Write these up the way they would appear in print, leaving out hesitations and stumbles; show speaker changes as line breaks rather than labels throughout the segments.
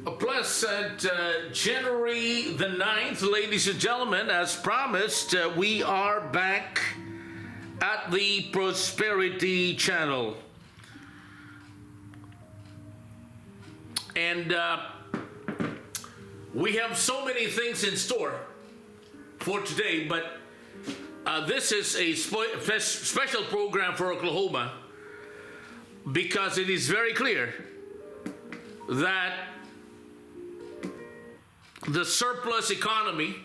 A pleasant January the 9th, ladies and gentlemen. As promised, we are back at the Prosperity Channel. And we have so many things in store for today, but this is a special program for Oklahoma because it is very clear that the surplus economy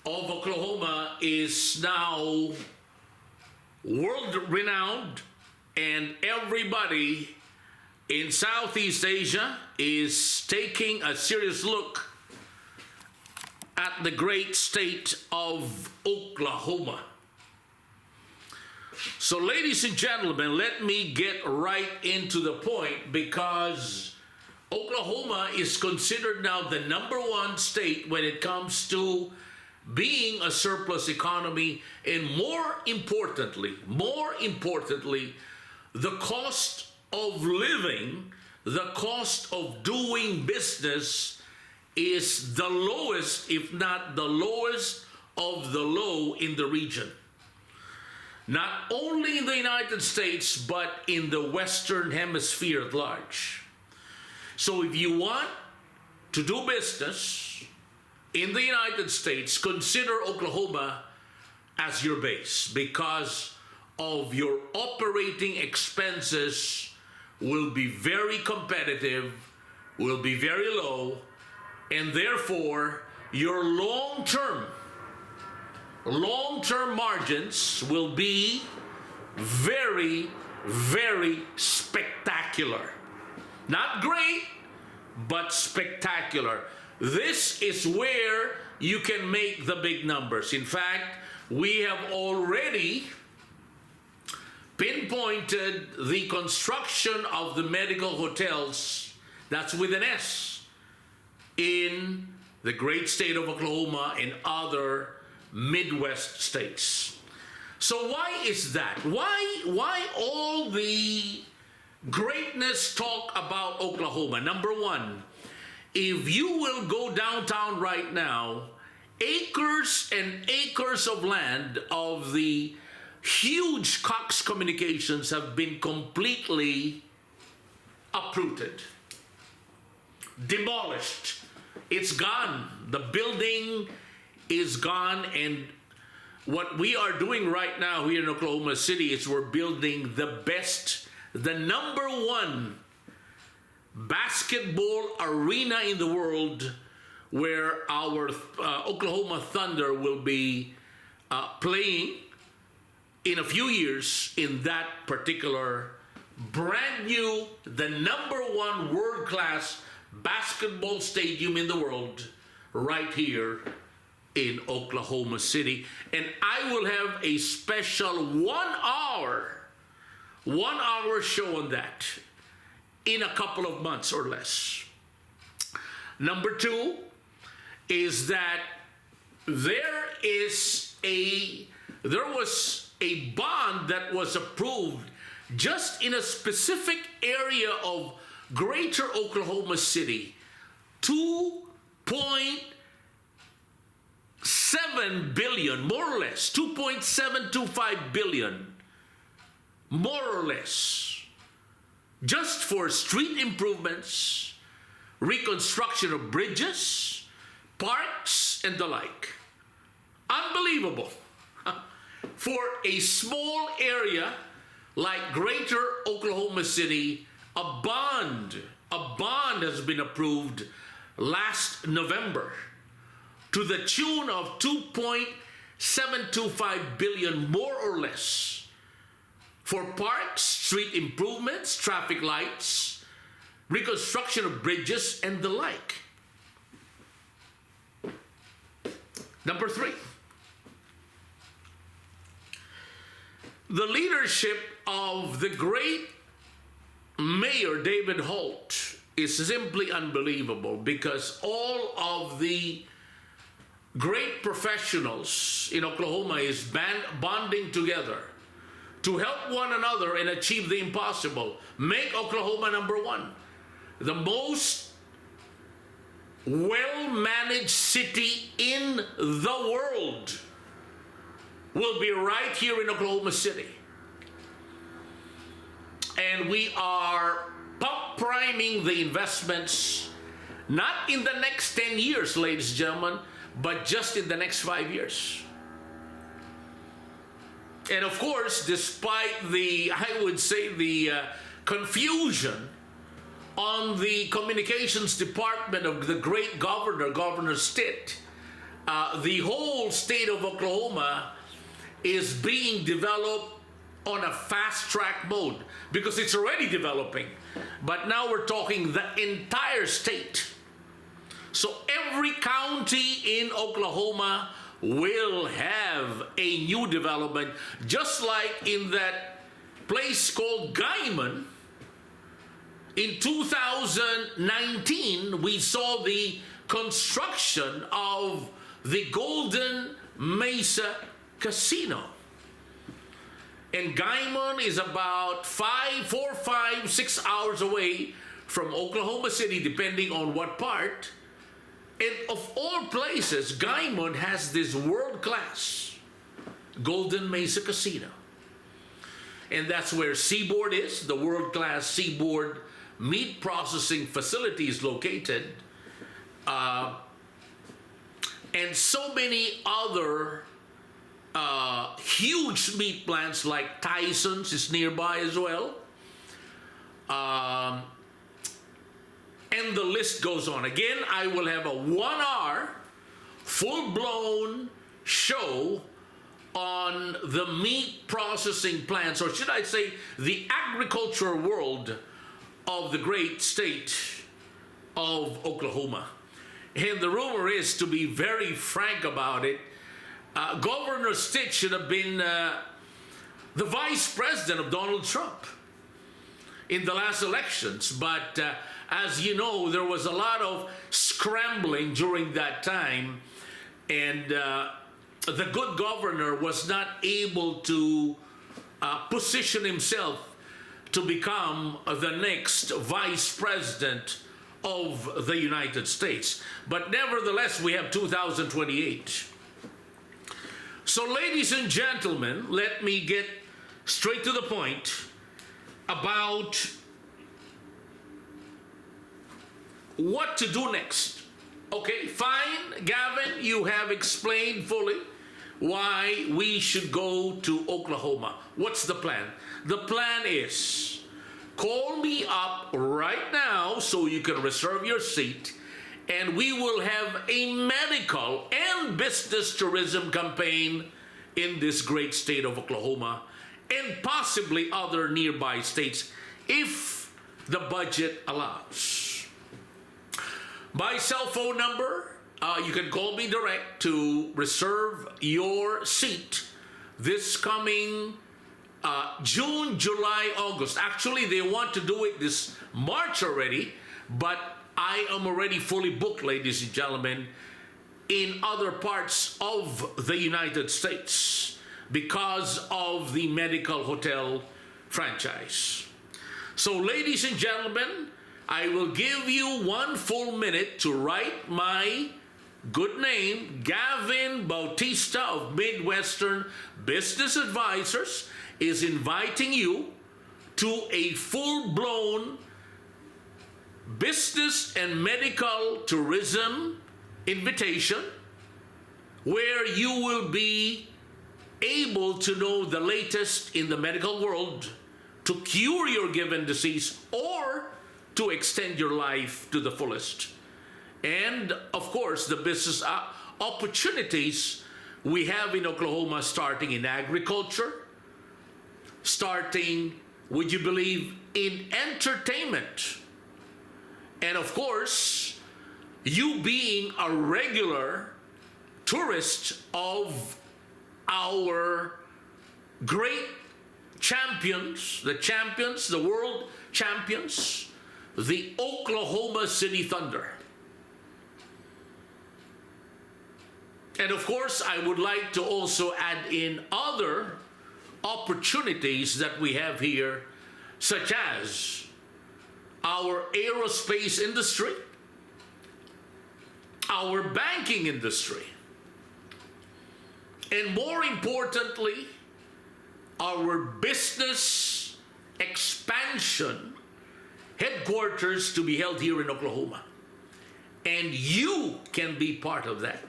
of Oklahoma is now world-renowned, and everybody in Southeast Asia is taking a serious look at the great state of Oklahoma. So, ladies and gentlemen, let me get right into the point, because Oklahoma is considered now the #1 state when it comes to being a surplus economy, and more importantly, the cost of living, the cost of doing business is the lowest, if not the lowest of the low in the region. Not only in the United States, but in the Western Hemisphere at large. So if you want to do business in the United States, consider Oklahoma as your base, because of your operating expenses will be very competitive, will be very low, and therefore your long-term margins will be very, very spectacular. Not great, but spectacular. This is where you can make the big numbers. In fact, we have already pinpointed the construction of the medical hotels, that's with an S, in the great state of Oklahoma and other Midwest states. So why is that? Why all the greatness talk about Oklahoma? Number one, if you will go downtown right now, acres and acres of land of the huge Cox Communications have been completely uprooted, demolished. It's gone. The building is gone, and what we are doing right now here in Oklahoma City is we're building the #1 basketball arena in the world, where our Oklahoma Thunder will be playing in a few years in that particular brand new, the #1 world-class basketball stadium in the world right here in Oklahoma City. And I will have a special 1 hour show on that in a couple of months or less. Number two is that there was a bond that was approved just in a specific area of greater Oklahoma City, $2.7 billion, more or less, $2.725 billion, more or less, just for street improvements, reconstruction of bridges, parks, and the like. Unbelievable. For a small area like greater Oklahoma City, a bond has been approved last November to the tune of $2.725 billion, more or less, for parks, street improvements, traffic lights, reconstruction of bridges, and the like. Number three, the leadership of the great Mayor David Holt is simply unbelievable, because all of the great professionals in Oklahoma is bonding together to help one another and achieve the impossible. Make Oklahoma #1. The most well-managed city in the world will be right here in Oklahoma City. And we are pump priming the investments, not in the next 10 years, ladies and gentlemen, but just in the next 5 years. And of course, despite the, I would say, the confusion on the communications department of the great Governor Stitt, the whole state of Oklahoma is being developed on a fast-track mode because it's already developing. But now we're talking the entire state. So every county in Oklahoma will have a new development, just like in that place called Guyman. In 2019, we saw the construction of the Golden Mesa Casino. And Guyman is about 4, 5, 6 hours away from Oklahoma City, depending on what part. And of all places, Guyman has this world-class Golden Mesa Casino. And that's where Seaboard is, the world-class Seaboard meat processing facility is located. And so many other huge meat plants like Tyson's is nearby as well. And the list goes on. Again, I will have a 1-hour full-blown show on the meat processing plants, or should I say the agricultural world of the great state of Oklahoma. And the rumor is, to be very frank about it, Governor Stitt should have been the vice president of Donald Trump in the last elections. But as you know, there was a lot of scrambling during that time, and the good governor was not able to position himself to become the next vice president of the United States. But nevertheless, we have 2028. So, ladies and gentlemen, let me get straight to the point about what to do next. Okay, fine, Gavin, you have explained fully why we should go to Oklahoma. What's the plan? The plan is, call me up right now so you can reserve your seat, and we will have a medical and business tourism campaign in this great state of Oklahoma and possibly other nearby states if the budget allows. My cell phone number, you can call me direct to reserve your seat this coming June, July, August. Actually, they want to do it this March already, but I am already fully booked, ladies and gentlemen, in other parts of the United States because of the medical hotel franchise. So, ladies and gentlemen, I will give you 1 full minute to write my good name. Gavin Bautista of Midwestern Business Advisors is inviting you to a full-blown business and medical tourism invitation where you will be able to know the latest in the medical world to cure your given disease or to extend your life to the fullest. And of course, the business opportunities we have in Oklahoma, starting in agriculture, starting, would you believe, in entertainment. And of course, you being a regular tourist of our great champions, the world champions, the Oklahoma City Thunder. And of course, I would like to also add in other opportunities that we have here, such as our aerospace industry, our banking industry, and more importantly, our business expansion headquarters to be held here in Oklahoma. And you can be part of that.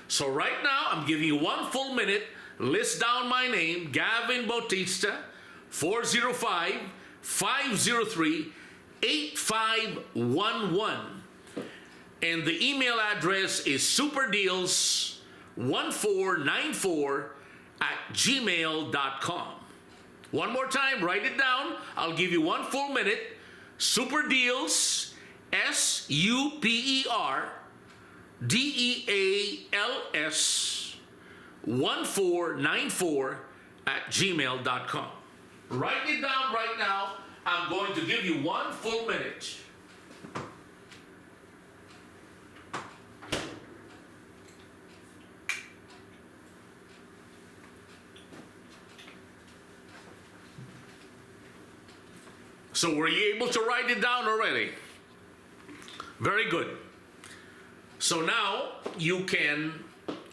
So right now, I'm giving you 1 full minute. List down my name, Gavin Bautista, 405-503-8511. And the email address is superdeals1494@gmail.com. One more time, write it down. I'll give you 1 full minute. Superdeals, SUPERDEALS 1494@gmail.com. Write it down right now. I'm going to give you 1 full minute. So were you able to write it down already? Very good. So now you can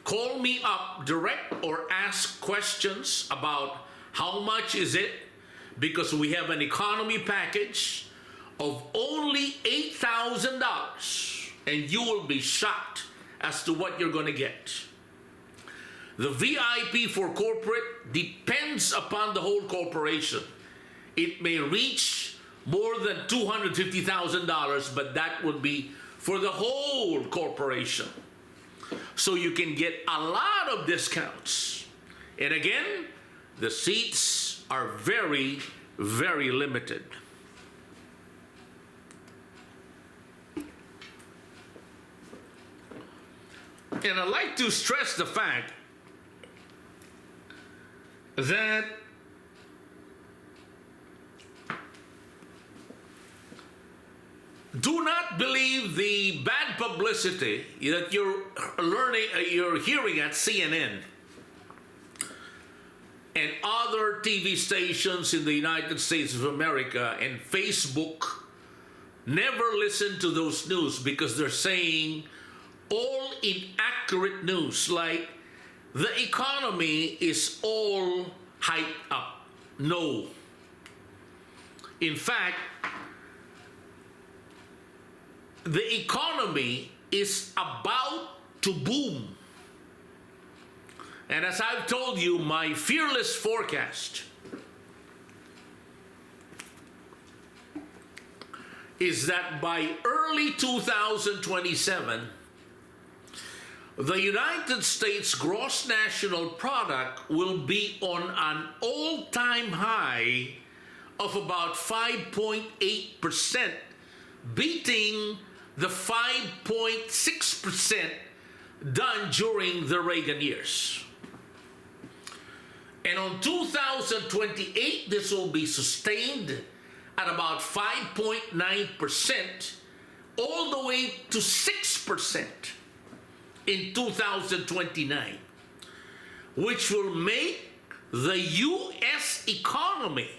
call me up direct or ask questions about how much is it, because we have an economy package of only $8,000, and you will be shocked as to what you're going to get. The VIP for corporate depends upon the whole corporation. It may reach more than $250,000, but that would be for the whole corporation. So you can get a lot of discounts. And again, the seats are very, very limited. And I'd like to stress the fact that do not believe the bad publicity that you're hearing at CNN and other TV stations in the United States of America and Facebook. Never listen to those news, because they're saying all inaccurate news, like the economy is all hyped up. No. In fact, the economy is about to boom. And as I've told you, my fearless forecast is that by early 2027, the United States gross national product will be on an all-time high of about 5.8%, beating the 5.6% done during the Reagan years. And on 2028, this will be sustained at about 5.9%, all the way to 6% in 2029, which will make the U.S. economy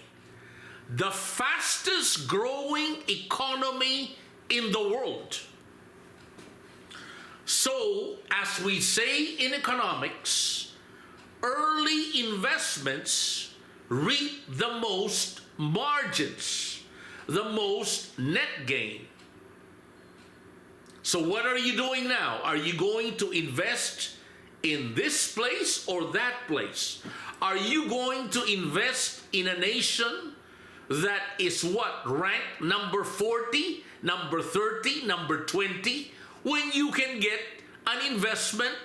the fastest growing economy in the world. So, as we say in economics, early investments reap the most margins, the most net gain. So what are you doing now? Are you going to invest in this place or that place? Are you going to invest in a nation that is what? Ranked number 40, number 30, number 20, when you can get an investment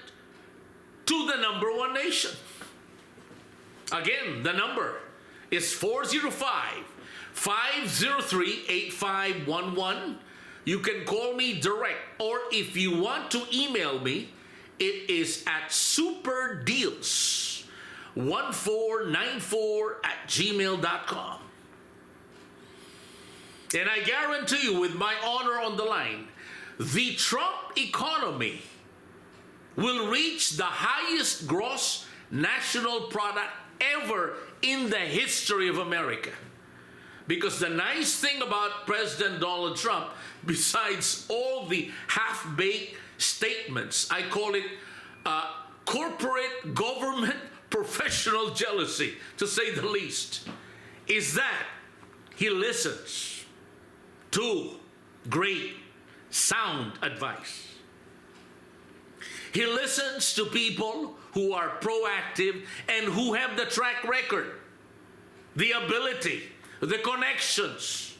to the number 1 nation? Again, the number is 405-503-8511. You can call me direct, or if you want to email me, it is at superdeals1494@gmail.com. And I guarantee you, with my honor on the line, the Trump economy will reach the highest gross national product ever in the history of America. Because the nice thing about President Donald Trump, besides all the half-baked statements, I call it corporate government professional jealousy, to say the least, is that he listens to great, sound advice. He listens to people who are proactive and who have the track record, the ability, the connections,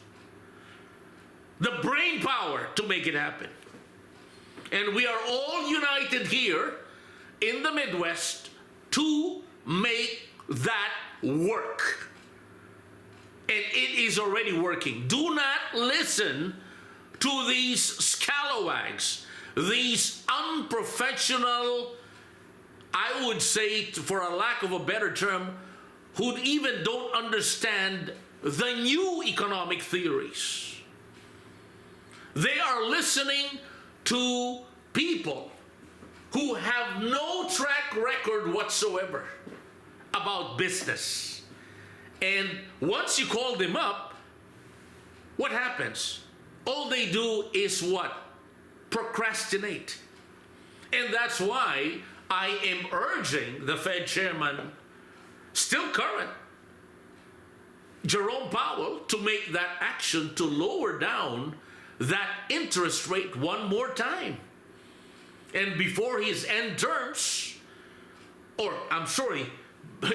the brain power to make it happen. And we are all united here in the Midwest to make that work. And it is already working. Do not listen to these scalawags, these unprofessional, I would say, for a lack of a better term, who even don't understand the new economic theories. They are listening to people who have no track record whatsoever about business. And once you call them up, what happens? All they do is what? Procrastinate. And that's why I am urging the Fed chairman, still current, Jerome Powell, to make that action to lower down that interest rate one more time. And before his end terms, or I'm sorry,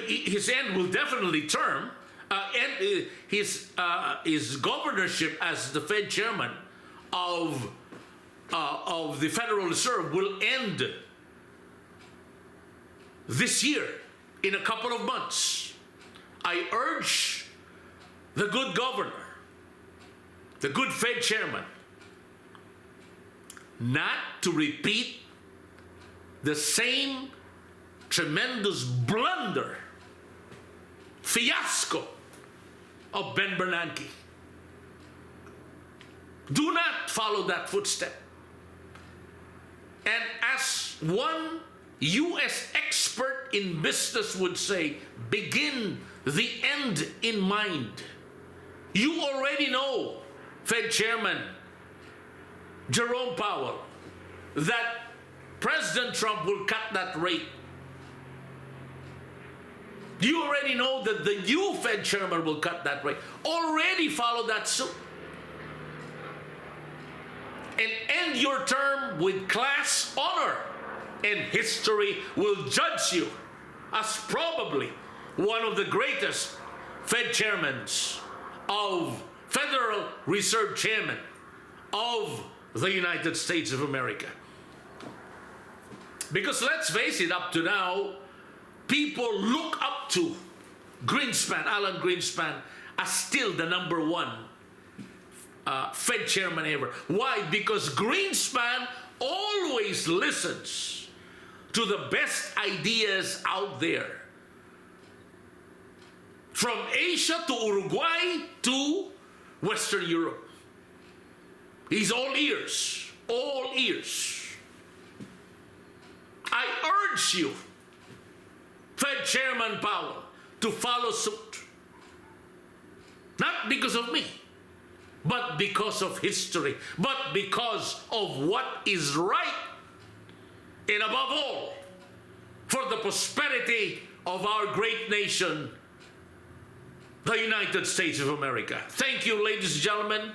his end will definitely term, and his governorship as the Fed chairman of the Federal Reserve will end this year in a couple of months. I urge the good governor, the good Fed chairman, not to repeat the same tremendous blunder, fiasco of Ben Bernanke. Do not follow that footstep. And as one U.S. expert in business would say, begin the end in mind. You already know, Fed Chairman Jerome Powell, that President Trump will cut that rate. You already know that the new Fed Chairman will cut that rate. Already follow that suit. And end your term with class honor. And history will judge you as probably one of the greatest Fed chairmen of Federal Reserve Chairman of the United States of America. Because let's face it, up to now, people look up to Greenspan, Alan Greenspan, as still the #1 Fed chairman ever. Why? Because Greenspan always listens to the best ideas out there. From Asia to Uruguay to Western Europe. He's all ears, all ears. I urge you, Fed Chairman Powell, to follow suit. Not because of me, but because of history, but because of what is right, and above all, for the prosperity of our great nation, the United States of America. Thank you, ladies and gentlemen.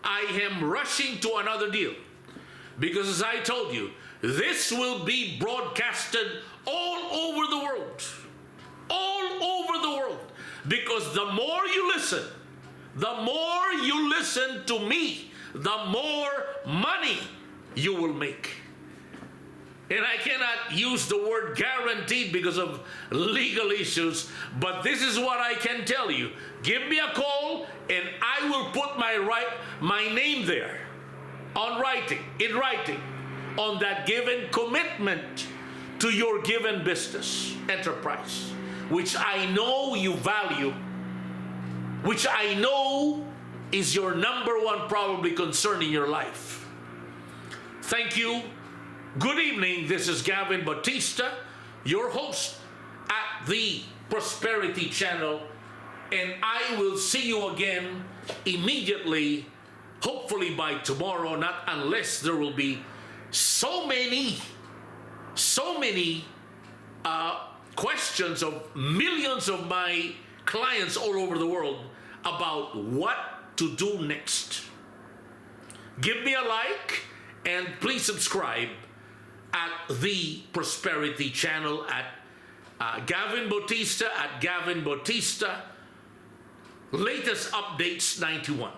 I am rushing to another deal because, as I told you, this will be broadcasted all over the world. All over the world. Because the more you listen to me, the more money you will make. And I cannot use the word guaranteed because of legal issues, but this is what I can tell you. Give me a call and I will put my name there in writing, on that given commitment to your given business enterprise, which I know you value, which I know is your #1 probably concern in your life. Thank you. Good evening. This is Gavin Bautista, your host at the Prosperity Channel And I will see you again immediately, hopefully by tomorrow, not unless there will be so many questions of millions of my clients all over the world about what to do next. Give me a like and please subscribe at the Prosperity Channel at Gavin Bautista at Gavin Bautista. Latest updates 91.